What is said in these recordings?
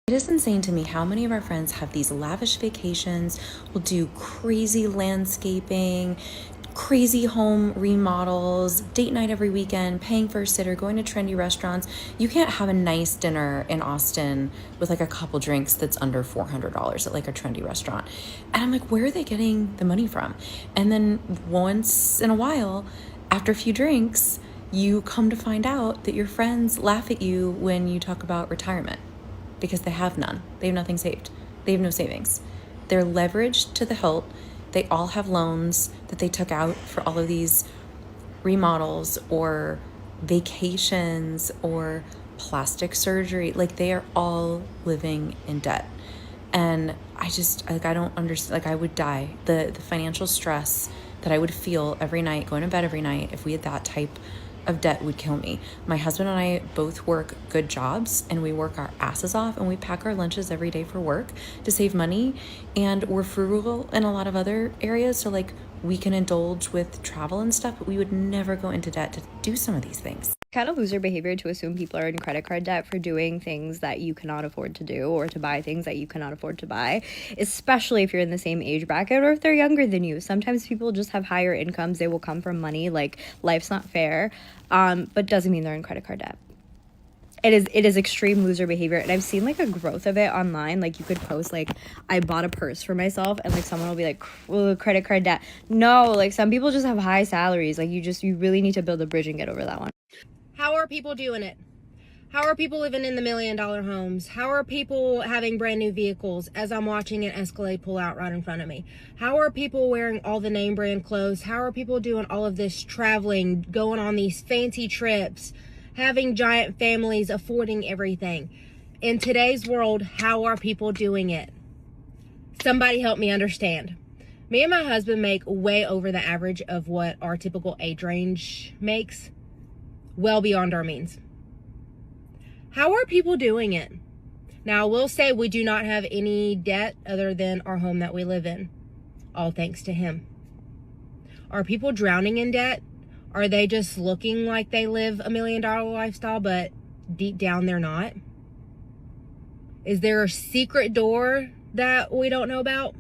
It is insane to me how many of our friends have these lavish vacations, will do crazy landscaping, crazy home remodels, date night every weekend, paying for a sitter, going to trendy restaurants. You can't have a nice dinner in Austin with like a couple drinks that's under $400 at like a trendy restaurant. And I'm like, where are they getting the money from? And then once in a while, after a few drinks, you come to find out that your friends laugh at you when you talk about retirement because they have none. They have nothing saved. They have no savings. They're leveraged to the hilt. They all have loans that they took out for all of these remodels or vacations or plastic surgery. Like, they are all living in debt. And I don't understand. Like, I would die. The financial stress that I would feel every night, going to bed every night, if we had that type of debt, would kill me. My husband and I both work good jobs, and we work our asses off, and we pack our lunches every day for work to save money, and we're frugal in a lot of other areas, so like we can indulge with travel and stuff, but we would never go into debt to do some of these things. Kind of loser behavior to assume people are in credit card debt for doing things that you cannot afford to do, or to buy things that you cannot afford to buy, especially if you're in the same age bracket or if they're younger than you. Sometimes people just have higher incomes. They will come from money. Like, life's not fair, but doesn't mean they're in credit card debt. It is extreme loser behavior, and I've seen like a growth of it online. Like, you could post like, I bought a purse for myself, and like someone will be like, credit card debt. No, like, some people just have high salaries. Like, you really need to build a bridge and get over that one. How are people doing it? How are people living in the $1 million homes? How are people having brand new vehicles as I'm watching an Escalade pull out right in front of me? How are people wearing all the name brand clothes? How are people doing all of this traveling, going on these fancy trips, having giant families, affording everything? In today's world, how are people doing it? Somebody help me understand. Me and my husband make way over the average of what our typical age range makes. Well beyond our means. How are people doing it? Now, I will say we do not have any debt other than our home that we live in. All thanks to him. Are people drowning in debt? Are they just looking like they live $1 million lifestyle, but deep down they're not? Is there a secret door that we don't know about?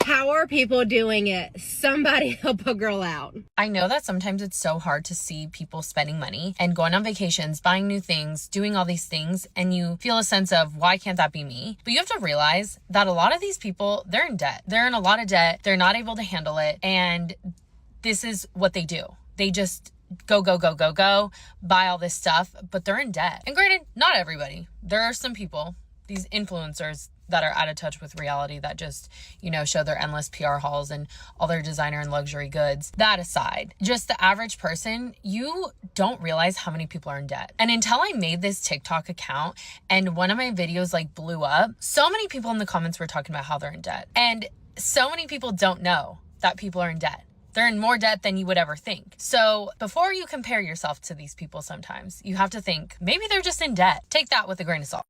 How are people doing it? Somebody help a girl out. I know that sometimes it's so hard to see people spending money and going on vacations, buying new things, doing all these things, and you feel a sense of, why can't that be me? But you have to realize that a lot of these people, they're in debt. They're in a lot of debt. They're not able to handle it. And this is what they do. They just go, buy all this stuff, but they're in debt. And granted, not everybody. There are some people, these influencers, that are out of touch with reality, that just, show their endless PR hauls and all their designer and luxury goods. That aside, just the average person, you don't realize how many people are in debt. And until I made this TikTok account and one of my videos like blew up, so many people in the comments were talking about how they're in debt. And so many people don't know that people are in debt. They're in more debt than you would ever think. So before you compare yourself to these people, sometimes you have to think, maybe they're just in debt. Take that with a grain of salt.